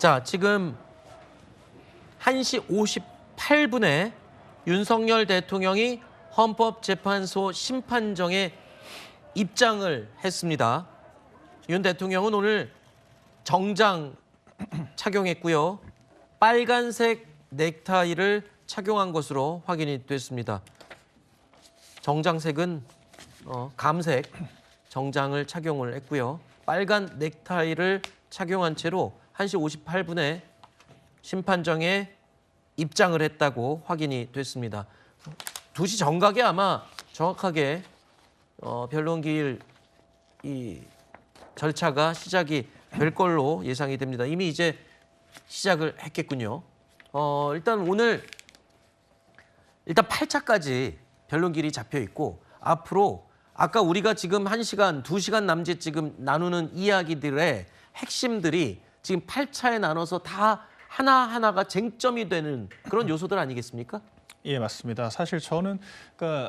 자, 지금 1시 58분에 윤석열 대통령이 헌법재판소 심판정에 입장을 했습니다. 윤 대통령은 오늘 정장 착용했고요. 빨간색 넥타이를 착용한 것으로 확인이 됐습니다. 정장색은 감색 정장을 착용을 했고요. 빨간 넥타이를 착용한 채로 1시 58분에 심판정에 입장을 했다고 확인이 됐습니다. 2시 정각에 아마 정확하게 변론기일 이 절차가 시작이 될 걸로 예상이 됩니다. 이미 이제 시작을 했겠군요. 일단 오늘 8차까지 변론기일이 잡혀 있고 앞으로 아까 우리가 지금 1시간, 2시간 남짓 지금 나누는 이야기들의 핵심들이 지금 8차에 나눠서 다 하나하나가 쟁점이 되는 그런 요소들 아니겠습니까? 예, 맞습니다. 사실 저는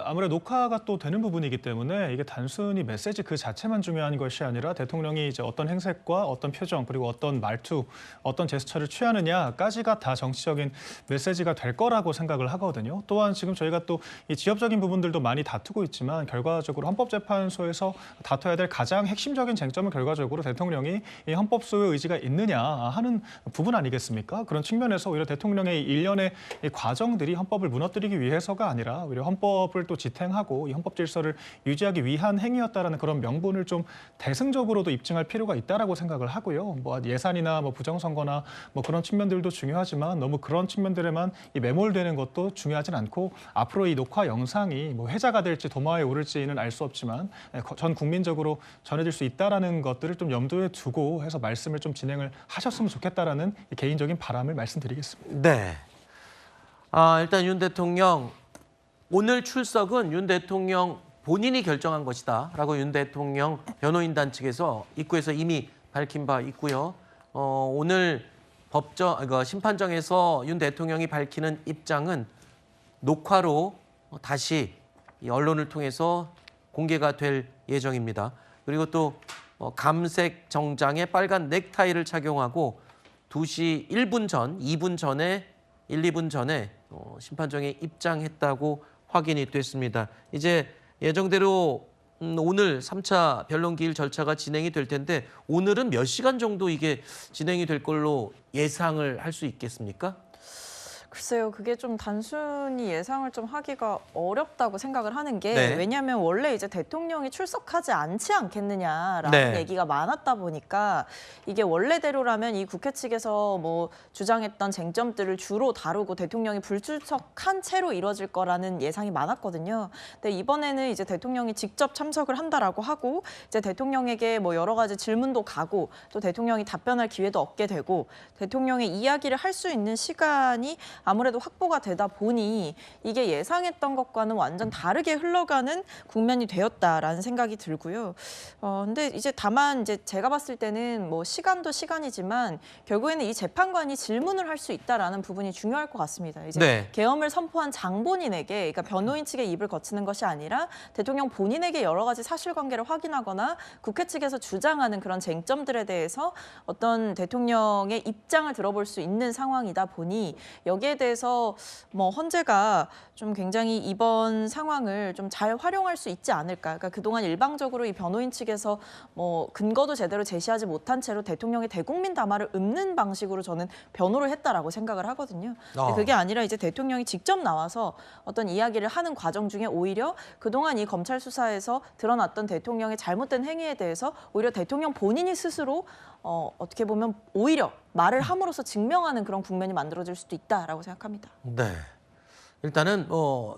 아무래도 녹화가 또 되는 부분이기 때문에 이게 단순히 메시지 그 자체만 중요한 것이 아니라 대통령이 이제 어떤 행색과 어떤 표정 그리고 어떤 말투, 어떤 제스처를 취하느냐까지가 다 정치적인 메시지가 될 거라고 생각을 하거든요. 또한 지금 저희가 또 이 지역적인 부분들도 많이 다투고 있지만 결과적으로 헌법재판소에서 다퉈야 될 가장 핵심적인 쟁점은 결과적으로 대통령이 이 헌법 소유의 의지가 있느냐 하는 부분 아니겠습니까? 그런 측면에서 오히려 대통령의 일련의 이 과정들이 헌법을 무너뜨리기 위해서가 아니라 오히려 헌법을 또 지탱하고 이 헌법 질서를 유지하기 위한 행위였다라는 그런 명분을 좀 대승적으로도 입증할 필요가 있다라고 생각을 하고요. 뭐 예산이나 뭐 부정선거나 뭐 그런 측면들도 중요하지만 너무 그런 측면들에만 이 매몰되는 것도 중요하진 않고 앞으로 이 녹화 영상이 뭐 회자가 될지 도마에 오를지는 알 수 없지만 전 국민적으로 전해질 수 있다라는 것들을 좀 염두에 두고 해서 말씀을 좀 진행을 하셨으면 좋겠다라는 개인적인 바람을 말씀드리겠습니다. 네. 일단 윤 대통령 오늘 출석은 윤 대통령 본인이 결정한 것이다라고 윤 대통령 변호인단 측에서 입구에서 이미 밝힌 바 있고요. 오늘 심판정에서 윤 대통령이 밝히는 입장은 녹화로 다시 언론을 통해서 공개가 될 예정입니다. 그리고 또 감색 정장에 빨간 넥타이를 착용하고 2시 1분 전, 2분 전에 2분 전에 심판정에 입장했다고 확인이 됐습니다. 이제 예정대로 오늘 3차 변론기일 절차가 진행이 될 텐데 오늘은 몇 시간 정도 이게 진행이 될 걸로 예상을 할 수 있겠습니까? 글쎄요, 그게 좀 단순히 예상을 좀 하기가 어렵다고 생각을 하는 게 네. 왜냐하면 원래 이제 대통령이 출석하지 않지 않겠느냐라는 네. 얘기가 많았다 보니까 이게 원래대로라면 이 국회 측에서 뭐 주장했던 쟁점들을 주로 다루고 대통령이 불출석한 채로 이뤄질 거라는 예상이 많았거든요. 근데 이번에는 이제 대통령이 직접 참석을 한다라고 하고 이제 대통령에게 뭐 여러 가지 질문도 가고 또 대통령이 답변할 기회도 얻게 되고 대통령의 이야기를 할 수 있는 시간이 아무래도 확보가 되다 보니 이게 예상했던 것과는 완전 다르게 흘러가는 국면이 되었다라는 생각이 들고요. 근데 이제 다만 이제 제가 봤을 때는 뭐 시간도 시간이지만 결국에는 이 재판관이 질문을 할 수 있다라는 부분이 중요할 것 같습니다. 이제 네. 계엄을 선포한 장본인에게, 그러니까 변호인 측의 입을 거치는 것이 아니라 대통령 본인에게 여러 가지 사실관계를 확인하거나 국회 측에서 주장하는 그런 쟁점들에 대해서 어떤 대통령의 입장을 들어볼 수 있는 상황이다 보니 여기에 대해서 뭐 헌재가 좀 굉장히 이번 상황을 좀 잘 활용할 수 있지 않을까. 그러니까 그동안 일방적으로 이 변호인 측에서 뭐 근거도 제대로 제시하지 못한 채로 대통령의 대국민 담화를 읊는 방식으로 저는 변호를 했다라고 생각을 하거든요. 근데 그게 아니라 이제 대통령이 직접 나와서 어떤 이야기를 하는 과정 중에 오히려 그동안 이 검찰 수사에서 드러났던 대통령의 잘못된 행위에 대해서 오히려 대통령 본인이 스스로 어떻게 보면 오히려 말을 함으로써 증명하는 그런 국면이 만들어질 수도 있다라고 생각합니다. 네. 일단은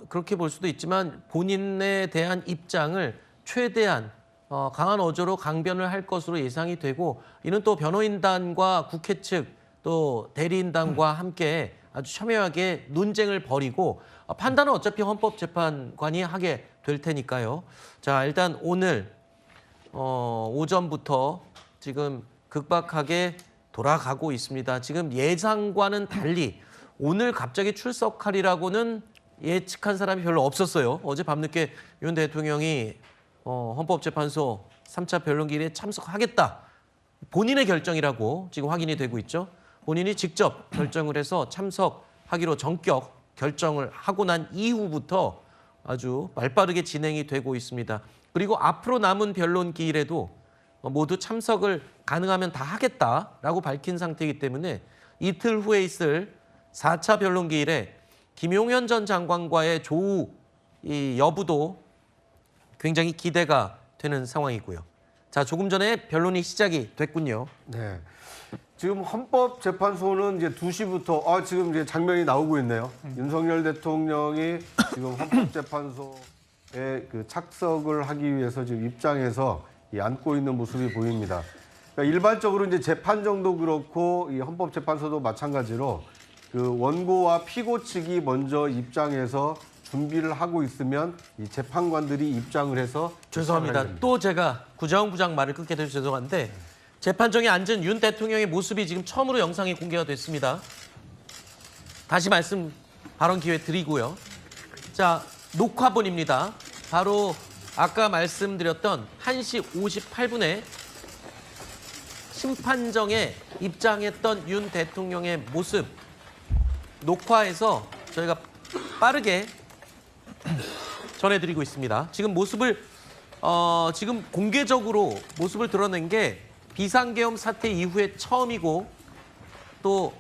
그렇게 볼 수도 있지만 본인에 대한 입장을 최대한 강한 어조로 강변을 할 것으로 예상이 되고 이는 또 변호인단과 국회 측 또 대리인단과 함께 아주 첨예하게 논쟁을 벌이고 판단은 어차피 헌법재판관이 하게 될 테니까요. 자, 일단 오늘 오전부터 지금 급박하게 돌아가고 있습니다. 지금 예상과는 달리 오늘 갑자기 출석하리라고는 예측한 사람이 별로 없었어요. 어제 밤늦게 윤 대통령이 헌법재판소 3차 변론기일에 참석하겠다. 본인의 결정이라고 지금 확인이 되고 있죠. 본인이 직접 결정을 해서 참석하기로 전격 결정을 하고 난 이후부터 아주 말빠르게 진행이 되고 있습니다. 그리고 앞으로 남은 변론 기일에도 모두 참석을 가능하면 다 하겠다라고 밝힌 상태이기 때문에 이틀 후에 있을 4차 변론 기일에 김용현 전 장관과의 조우 이 여부도 굉장히 기대가 되는 상황이고요. 자, 조금 전에 변론이 시작이 됐군요. 네. 지금 헌법재판소는 이제 2시부터 지금 이제 장면이 나오고 있네요. 윤석열 대통령이 지금 헌법재판소에 그 착석을 하기 위해서 지금 입장에서 앉고 있는 모습이 보입니다. 그러니까 일반적으로 이제 재판정도 그렇고 이 헌법재판소도 마찬가지로 그 원고와 피고 측이 먼저 입장해서 준비를 하고 있으면 이 재판관들이 입장을 해서 죄송합니다. 또 제가 구자원 부장 말을 끊게 돼서 죄송한데 재판정에 앉은 윤 대통령의 모습이 지금 처음으로 영상이 공개가 됐습니다. 다시 말씀 발언 기회 드리고요. 자, 녹화본입니다. 바로 아까 말씀드렸던 1시 58분에 심판정에 입장했던 윤 대통령의 모습 녹화해서 저희가 빠르게 전해드리고 있습니다. 지금 모습을 지금 공개적으로 모습을 드러낸 게 비상계엄 사태 이후에 처음이고 또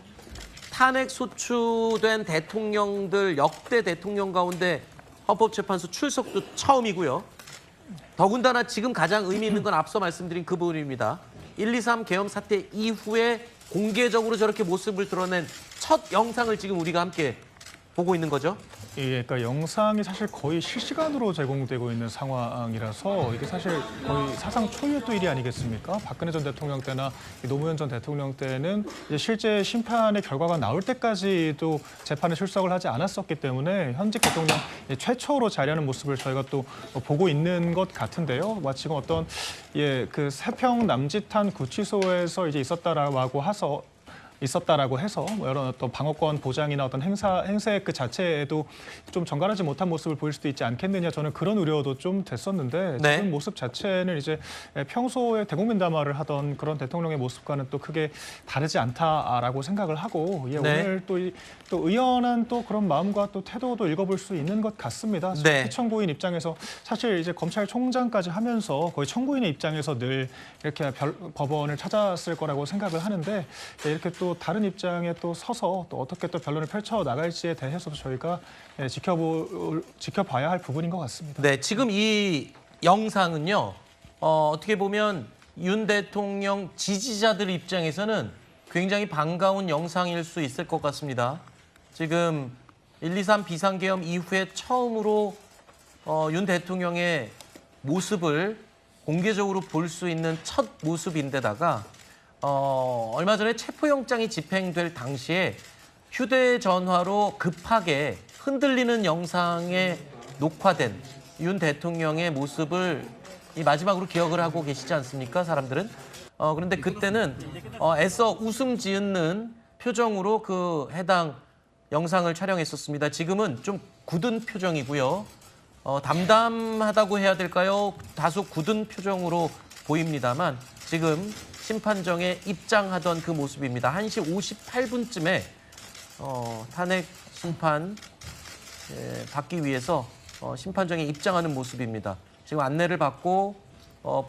탄핵 소추된 대통령들 역대 대통령 가운데 헌법재판소 출석도 처음이고요. 더군다나 지금 가장 의미 있는 건 앞서 말씀드린 그 부분입니다. 1.23 계엄 사태 이후에 공개적으로 저렇게 모습을 드러낸 첫 영상을 지금 우리가 함께 보고 있는 거죠. 예, 그러니까 영상이 사실 거의 실시간으로 제공되고 있는 상황이라서 이게 사실 거의 사상 초유의 또 일이 아니겠습니까? 박근혜 전 대통령 때나 노무현 전 대통령 때는 이제 실제 심판의 결과가 나올 때까지도 재판에 출석을 하지 않았었기 때문에 현직 대통령 최초로 자리하는 모습을 저희가 또 보고 있는 것 같은데요. 마치 어떤 그 세평 남짓한 구치소에서 이제 있었다라고 해서 뭐 이런 어떤 방어권 보장이나 어떤 행세 그 자체에도 좀 정갈하지 못한 모습을 보일 수도 있지 않겠느냐, 저는 그런 우려도 좀 됐었는데 네. 지금 모습 자체는 이제 평소에 대국민 담화를 하던 그런 대통령의 모습과는 또 크게 다르지 않다라고 생각을 하고 네. 오늘 또 의연한 또 그런 마음과 또 태도도 읽어볼 수 있는 것 같습니다. 네. 피청구인 입장에서 사실 이제 검찰총장까지 하면서 거의 청구인의 입장에서 늘 이렇게 법원을 찾았을 거라고 생각을 하는데 이렇게 또 다른 입장에 또 서서 또 어떻게 또 변론을 펼쳐 나갈지에 대해서도 저희가 지켜봐야 할 부분인 것 같습니다. 네, 지금 이 영상은요. 어떻게 보면 윤 대통령 지지자들 입장에서는 굉장히 반가운 영상일 수 있을 것 같습니다. 지금 1.23 비상계엄 이후에 처음으로 윤 대통령의 모습을 공개적으로 볼 수 있는 첫 모습인데다가 얼마 전에 체포영장이 집행될 당시에 휴대전화로 급하게 흔들리는 영상에 녹화된 윤 대통령의 모습을 이 마지막으로 기억을 하고 계시지 않습니까, 사람들은? 그런데 그때는 애써 웃음 지으는 표정으로 그 해당 영상을 촬영했었습니다. 지금은 좀 굳은 표정이고요. 담담하다고 해야 될까요? 다소 굳은 표정으로 보입니다만 지금 심판정에 입장하던 그 모습입니다. 1시 58분쯤에 탄핵 심판 받기 위해서 심판정에 입장하는 모습입니다. 지금 안내를 받고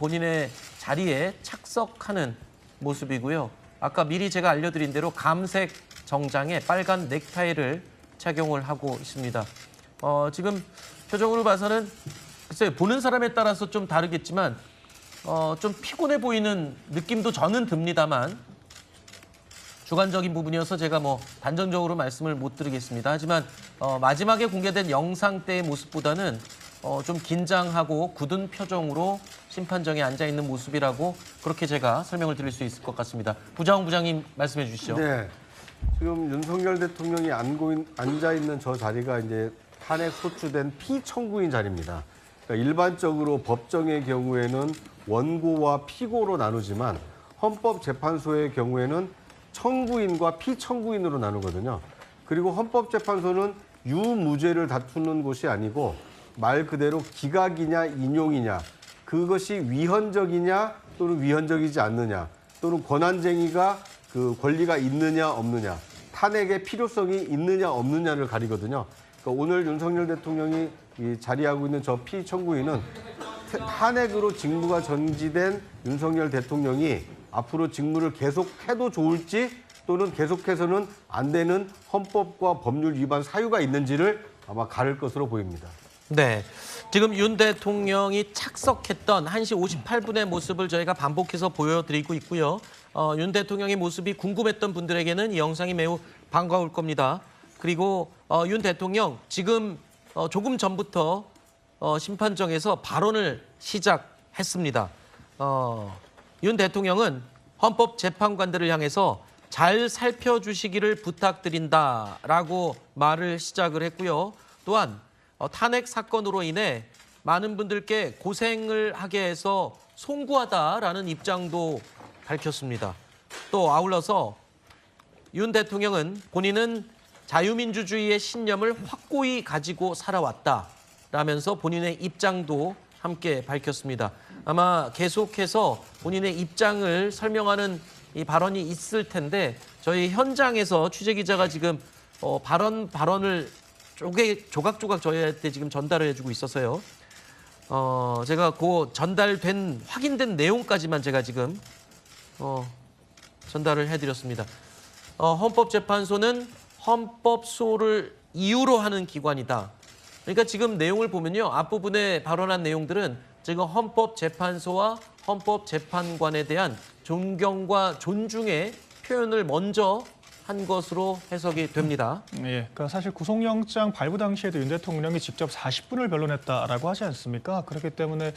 본인의 자리에 착석하는 모습이고요. 아까 미리 제가 알려드린 대로 감색 정장에 빨간 넥타이를 착용을 하고 있습니다. 지금 표정으로 봐서는 글쎄요, 보는 사람에 따라서 좀 다르겠지만 좀 피곤해 보이는 느낌도 저는 듭니다만 주관적인 부분이어서 제가 뭐 단정적으로 말씀을 못 드리겠습니다. 하지만 마지막에 공개된 영상 때의 모습보다는 좀 긴장하고 굳은 표정으로 심판정에 앉아 있는 모습이라고 그렇게 제가 설명을 드릴 수 있을 것 같습니다. 부자홍 부장님 말씀해 주시죠. 네. 지금 윤석열 대통령이 앉아 있는 저 자리가 이제 탄핵 소추된 피청구인 자리입니다. 그러니까 일반적으로 법정의 경우에는 원고와 피고로 나누지만 헌법재판소의 경우에는 청구인과 피청구인으로 나누거든요. 그리고 헌법재판소는 유무죄를 다투는 곳이 아니고 말 그대로 기각이냐 인용이냐, 그것이 위헌적이냐 또는 위헌적이지 않느냐, 또는 권한쟁의가 그 그 권리가 있느냐 없느냐, 탄핵의 필요성이 있느냐 없느냐를 가리거든요. 그러니까 오늘 윤석열 대통령이 이 자리하고 있는 저 피청구인은 탄핵으로 직무가 정지된 윤석열 대통령이 앞으로 직무를 계속해도 좋을지 또는 계속해서는 안 되는 헌법과 법률 위반 사유가 있는지를 아마 가릴 것으로 보입니다. 네. 지금 윤 대통령이 착석했던 1시 58분의 모습을 저희가 반복해서 보여드리고 있고요. 윤 대통령의 모습이 궁금했던 분들에게는 이 영상이 매우 반가울 겁니다. 그리고 윤 대통령 지금 조금 전부터 심판정에서 발언을 시작했습니다. 윤 대통령은 헌법재판관들을 향해서 잘 살펴주시기를 부탁드린다라고 말을 시작을 했고요. 또한 탄핵 사건으로 인해 많은 분들께 고생을 하게 해서 송구하다라는 입장도 밝혔습니다. 또 아울러서 윤 대통령은 본인은 자유민주주의의 신념을 확고히 가지고 살아왔다라면서 본인의 입장도 함께 밝혔습니다. 아마 계속해서 본인의 입장을 설명하는 이 발언이 있을 텐데 저희 현장에서 취재기자가 지금 발언을 조각조각 저희한테 지금 전달을 해주고 있어서요. 제가 그 전달된 확인된 내용까지만 제가 지금 전달을 해드렸습니다. 헌법재판소는 헌법소를 이유로 하는 기관이다. 그러니까 지금 내용을 보면요. 앞부분에 발언한 내용들은 지금 헌법재판소와 헌법재판관에 대한 존경과 존중의 표현을 먼저 한 것으로 해석이 됩니다. 예, 그러니까 사실 구속영장 발부 당시에도 윤 대통령이 직접 40분을 변론했다라고 하지 않습니까? 그렇기 때문에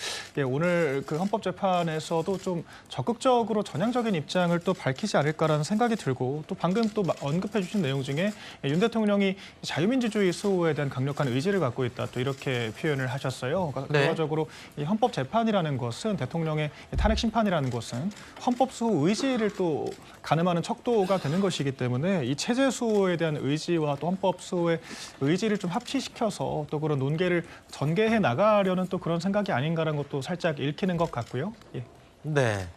오늘 그 헌법재판에서도 좀 적극적으로 전향적인 입장을 또 밝히지 않을까라는 생각이 들고 또 방금 또 언급해 주신 내용 중에 윤 대통령이 자유민주주의 수호에 대한 강력한 의지를 갖고 있다 또 이렇게 표현을 하셨어요. 그러니까 네. 결과적으로 이 헌법재판이라는 것은 대통령의 탄핵 심판이라는 것은 헌법 수호 의지를 또 가늠하는 척도가 되는 것이기 때문에 이 체제 수호에 대한 의지와 또 헌법 수호의 의지를 좀 합치시켜서 또 그런 논계를 전개해 나가려는 또 그런 생각이 아닌가라는 것도 살짝 읽히는 것 같고요. 예. 네.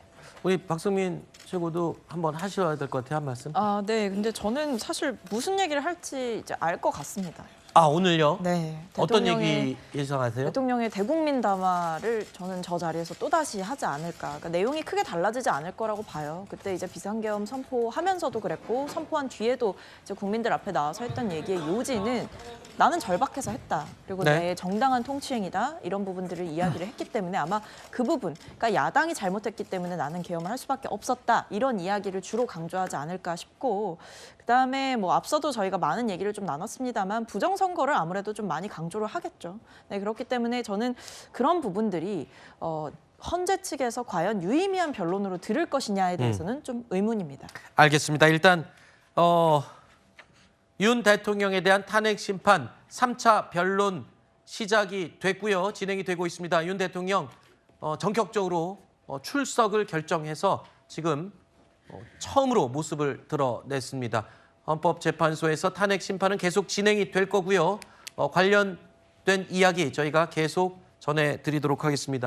우리 박성민 최고도 한번 하셔야 될 것 같아요. 한 말씀. 네. 근데 저는 사실 무슨 얘기를 할지 이제 알 것 같습니다. 오늘요? 네. 어떤 대통령의- 얘기 예상하세요? 대통령의 대국민 담화를 저는 저 자리에서 또다시 하지 않을까. 그러니까 내용이 크게 달라지지 않을 거라고 봐요. 그때 이제 비상계엄 선포하면서도 그랬고 선포한 뒤에도 이제 국민들 앞에 나와서 했던 얘기의 요지는 나는 절박해서 했다. 그리고 네. 내 정당한 통치행위다. 이런 부분들을 이야기를 했기 때문에 아마 그 부분, 그러니까 야당이 잘못했기 때문에 나는 계엄을 할 수밖에 없었다. 이런 이야기를 주로 강조하지 않을까 싶고 그다음에 뭐 앞서도 저희가 많은 얘기를 좀 나눴습니다만 부정선거를 아무래도 좀 많이 강조를 하겠죠. 네, 그렇기 때문에 저는 그런 부분들이 헌재 측에서 과연 유의미한 변론으로 들을 것이냐에 대해서는 좀 의문입니다. 알겠습니다. 일단 윤 대통령에 대한 탄핵 심판 3차 변론 시작이 됐고요. 진행이 되고 있습니다. 윤 대통령 전격적으로 출석을 결정해서 지금 처음으로 모습을 드러냈습니다. 헌법재판소에서 탄핵 심판은 계속 진행이 될 거고요. 관련된 이야기 저희가 계속 전해드리도록 하겠습니다.